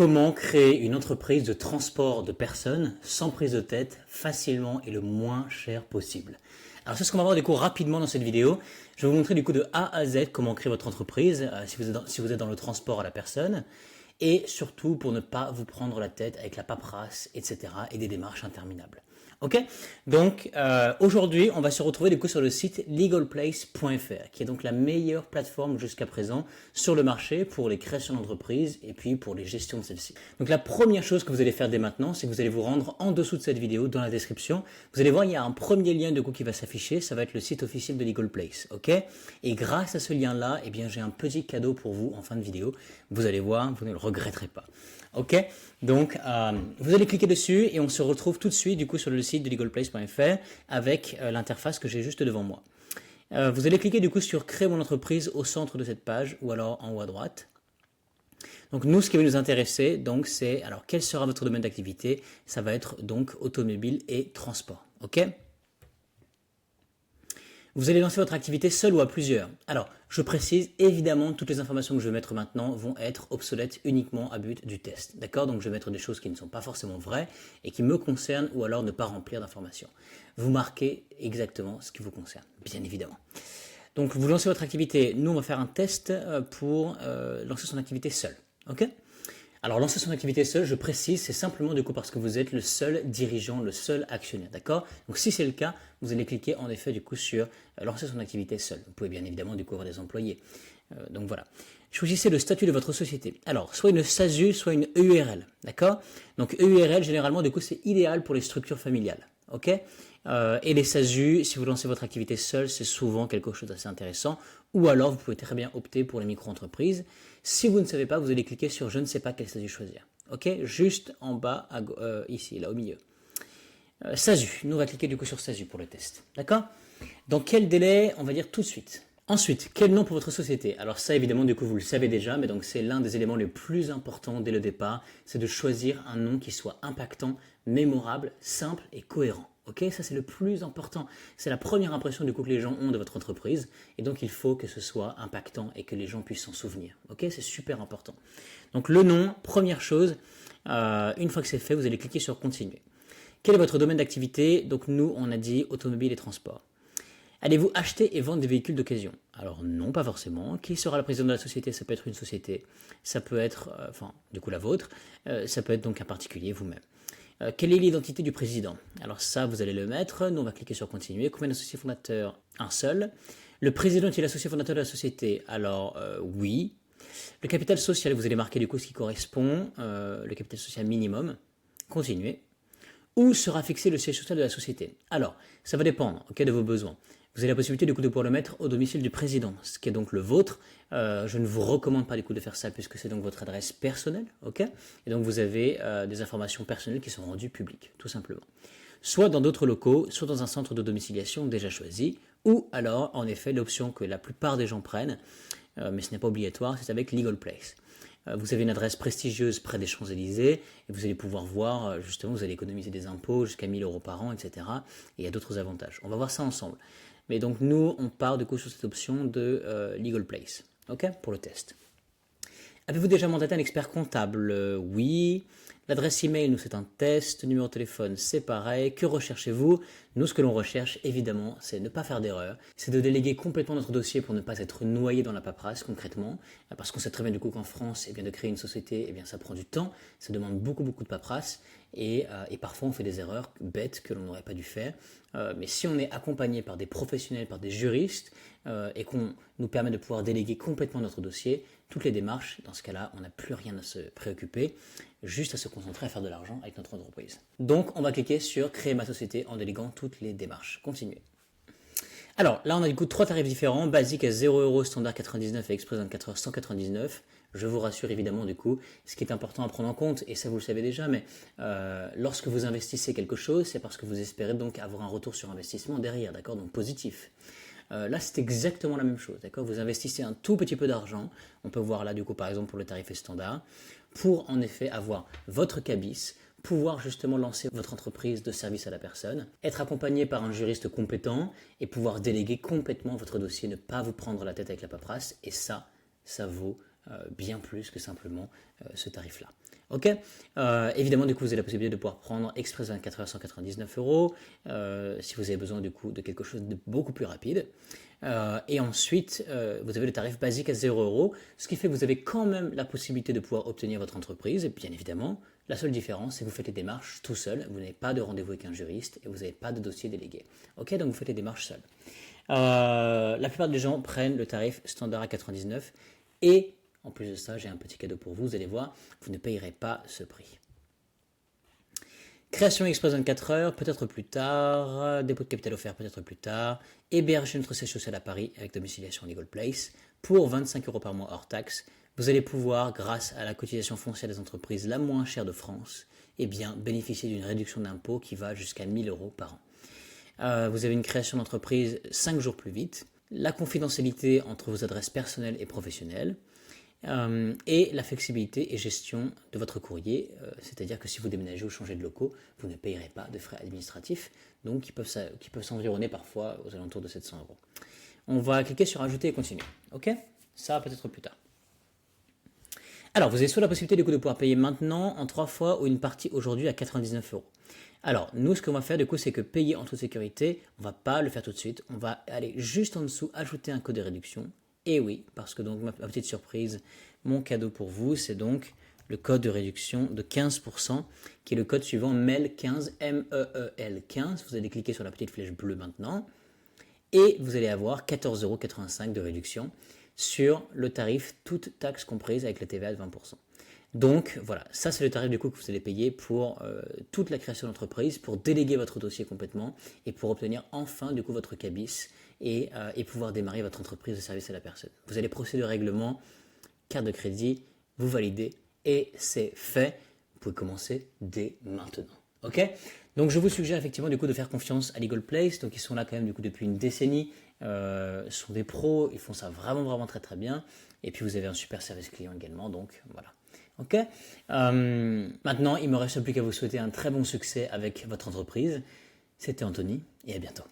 Comment créer une entreprise de transport de personnes sans prise de tête, facilement et le moins cher possible. Alors c'est ce qu'on va voir du coup rapidement dans cette vidéo. Je vais vous montrer du coup de A à Z comment créer votre entreprise si vous êtes dans le transport à la personne et surtout pour ne pas vous prendre la tête avec la paperasse, etc. et des démarches interminables. Ok, donc aujourd'hui on va se retrouver du coup sur le site legalplace.fr qui est donc la meilleure plateforme jusqu'à présent sur le marché pour les créations d'entreprises et puis pour les gestions de celles-ci. Donc la première chose que vous allez faire dès maintenant, c'est que vous allez vous rendre en dessous de cette vidéo dans la description. Vous allez voir, il y a un premier lien de coup qui va s'afficher, ça va être le site officiel de Legal Place, ok. Et grâce à ce lien-là, eh bien j'ai un petit cadeau pour vous en fin de vidéo. Vous allez voir, vous ne le regretterez pas. Ok, donc vous allez cliquer dessus et on se retrouve tout de suite du coup sur le site de legalplace.fr avec l'interface que j'ai juste devant moi. Vous allez cliquer du coup sur créer mon entreprise au centre de cette page ou alors en haut à droite. Donc nous, ce qui va nous intéresser, donc c'est alors quel sera votre domaine d'activité. Ça va être donc automobile et transport. Ok. Vous allez lancer votre activité seul ou à plusieurs. Alors, je précise, évidemment, toutes les informations que je vais mettre maintenant vont être obsolètes uniquement à but du test. D'accord? Donc, je vais mettre des choses qui ne sont pas forcément vraies et qui me concernent ou alors ne pas remplir d'informations. Vous marquez exactement ce qui vous concerne, bien évidemment. Donc, vous lancez votre activité. Nous, on va faire un test pour lancer son activité seul. Ok? Alors, lancer son activité seul, je précise, c'est simplement du coup parce que vous êtes le seul dirigeant, le seul actionnaire, d'accord? Donc, si c'est le cas, vous allez cliquer en effet du coup sur lancer son activité seul. Vous pouvez bien évidemment du coup avoir des employés. Donc voilà. Choisissez le statut de votre société. Alors, soit une SASU, soit une EURL, d'accord? Donc, EURL, généralement, du coup, c'est idéal pour les structures familiales, ok? Et les SASU, si vous lancez votre activité seule, c'est souvent quelque chose d'assez intéressant. Ou alors, vous pouvez très bien opter pour les micro-entreprises. Si vous ne savez pas, vous allez cliquer sur « Je ne sais pas quel SASU choisir ». Ok, juste en bas, ici, là au milieu. SASU, nous on va cliquer du coup sur SASU pour le test. D'accord? Dans quel délai? On va dire tout de suite. Ensuite, quel nom pour votre société? Alors ça, évidemment, du coup, vous le savez déjà, mais donc c'est l'un des éléments les plus importants dès le départ, c'est de choisir un nom qui soit impactant, mémorable, simple et cohérent. Ok, ça c'est le plus important. C'est la première impression du coup que les gens ont de votre entreprise, et donc il faut que ce soit impactant et que les gens puissent s'en souvenir. Ok, c'est super important. Donc le nom, première chose, une fois que c'est fait, vous allez cliquer sur continuer. Quel est votre domaine d'activité? Donc nous, on a dit automobile et transport. Allez-vous acheter et vendre des véhicules d'occasion? Alors non, pas forcément. Qui sera le président de la société? Ça peut être une société, ça peut être, du coup la vôtre, ça peut être donc un particulier, vous-même. Quelle est l'identité du président? Alors ça, vous allez le mettre. Nous, on va cliquer sur continuer. Combien d'associés fondateurs? Un seul. Le président est l'associé fondateur de la société? Alors oui. Le capital social, vous allez marquer du coup ce qui correspond. Le capital social minimum. Continuer. Où sera fixé le siège social de la société? Alors, ça va dépendre de vos besoins. Vous avez la possibilité du coup de pouvoir le mettre au domicile du président, ce qui est donc le vôtre. Je ne vous recommande pas du coup de faire ça puisque c'est donc votre adresse personnelle, ok? Et donc vous avez des informations personnelles qui sont rendues publiques, tout simplement. Soit dans d'autres locaux, soit dans un centre de domiciliation déjà choisi, ou alors en effet l'option que la plupart des gens prennent, mais ce n'est pas obligatoire, c'est avec Legal Place. Vous avez une adresse prestigieuse près des Champs-Élysées et vous allez pouvoir voir, justement, vous allez économiser des impôts jusqu'à 1 000 € par an, etc. Et il y a d'autres avantages. On va voir ça ensemble. Mais donc nous, on part du coup sur cette option de Legal Place, ok, pour le test. Avez-vous déjà mandaté un expert comptable? Oui. L'adresse email, nous c'est un test. Numéro de téléphone, c'est pareil. Que recherchez-vous? Nous, ce que l'on recherche, évidemment, c'est ne pas faire d'erreur. C'est de déléguer complètement notre dossier pour ne pas être noyé dans la paperasse, concrètement. Parce qu'on sait très bien du coup qu'en France, eh bien, de créer une société, eh bien, ça prend du temps. Ça demande beaucoup de paperasse. Et parfois, on fait des erreurs bêtes que l'on n'aurait pas dû faire. Mais si on est accompagné par des professionnels, par des juristes, et qu'on nous permet de pouvoir déléguer complètement notre dossier, toutes les démarches, dans ce cas-là, on n'a plus rien à se préoccuper, juste à se concentrer à faire de l'argent avec notre entreprise. Donc, on va cliquer sur créer ma société en déléguant toutes les démarches. Continuer. Alors, là, on a du coup 3 tarifs différents, basique à 0 €, standard 99 et express 24 heures 199. Je vous rassure évidemment du coup, ce qui est important à prendre en compte, et ça vous le savez déjà, mais lorsque vous investissez quelque chose, c'est parce que vous espérez donc avoir un retour sur investissement derrière, d'accord, donc positif. Là, c'est exactement la même chose, d'accord? Vous investissez un tout petit peu d'argent, on peut voir là du coup par exemple pour le tarif standard, pour en effet avoir votre cabis, pouvoir justement lancer votre entreprise de service à la personne, être accompagné par un juriste compétent et pouvoir déléguer complètement votre dossier, ne pas vous prendre la tête avec la paperasse, et ça vaut bien plus que simplement ce tarif-là. Ok. Évidemment, du coup, vous avez la possibilité de pouvoir prendre Express 24 heures 199 euros si vous avez besoin du coup de quelque chose de beaucoup plus rapide. Et ensuite, vous avez le tarif basique à 0 euros, ce qui fait que vous avez quand même la possibilité de pouvoir obtenir votre entreprise. Et bien évidemment, la seule différence, c'est que vous faites les démarches tout seul. Vous n'avez pas de rendez-vous avec un juriste et vous n'avez pas de dossier délégué. Ok, donc vous faites les démarches seul. La plupart des gens prennent le tarif standard à 99 et en plus de ça, j'ai un petit cadeau pour vous. Vous allez voir, vous ne payerez pas ce prix. Création Express 24 heures, peut-être plus tard. Dépôt de capital offert, peut-être plus tard. Héberger notre siège social à Paris avec domiciliation Legal Place pour 25 euros par mois hors taxe. Vous allez pouvoir, grâce à la cotisation foncière des entreprises la moins chère de France, eh bien, bénéficier d'une réduction d'impôt qui va jusqu'à 1 000 euros par an. Vous avez une création d'entreprise 5 jours plus vite. La confidentialité entre vos adresses personnelles et professionnelles. Et la flexibilité et gestion de votre courrier, c'est-à-dire que si vous déménagez ou changez de locaux, vous ne payerez pas de frais administratifs, donc qui peuvent s'environner parfois aux alentours de 700 euros. On va cliquer sur ajouter et continuer. Ok, ça peut-être plus tard. Alors, vous avez soit la possibilité du coup de pouvoir payer maintenant en 3 fois ou une partie aujourd'hui à 99 euros. Alors, nous, ce qu'on va faire du coup, c'est que payer en toute sécurité, on ne va pas le faire tout de suite. On va aller juste en dessous, ajouter un code de réduction. Et oui, parce que donc ma petite surprise, mon cadeau pour vous, c'est donc le code de réduction de 15%, qui est le code suivant MEL15, MEEL15. Vous allez cliquer sur la petite flèche bleue maintenant, et vous allez avoir 14,85 € de réduction sur le tarif, toute taxe comprise avec la TVA de 20%. Donc voilà, ça c'est le tarif du coup que vous allez payer pour toute la création d'entreprise, pour déléguer votre dossier complètement et pour obtenir enfin du coup votre cabis et pouvoir démarrer votre entreprise de service à la personne. Vous allez procéder au règlement, carte de crédit, vous validez et c'est fait. Vous pouvez commencer dès maintenant. Ok ? Donc je vous suggère effectivement du coup de faire confiance à Legal Place. Donc ils sont là quand même du coup depuis une décennie. Ce sont des pros, ils font ça vraiment très très bien. Et puis vous avez un super service client également. Donc voilà. Ok. Maintenant, il ne me reste plus qu'à vous souhaiter un très bon succès avec votre entreprise. C'était Anthony et à bientôt.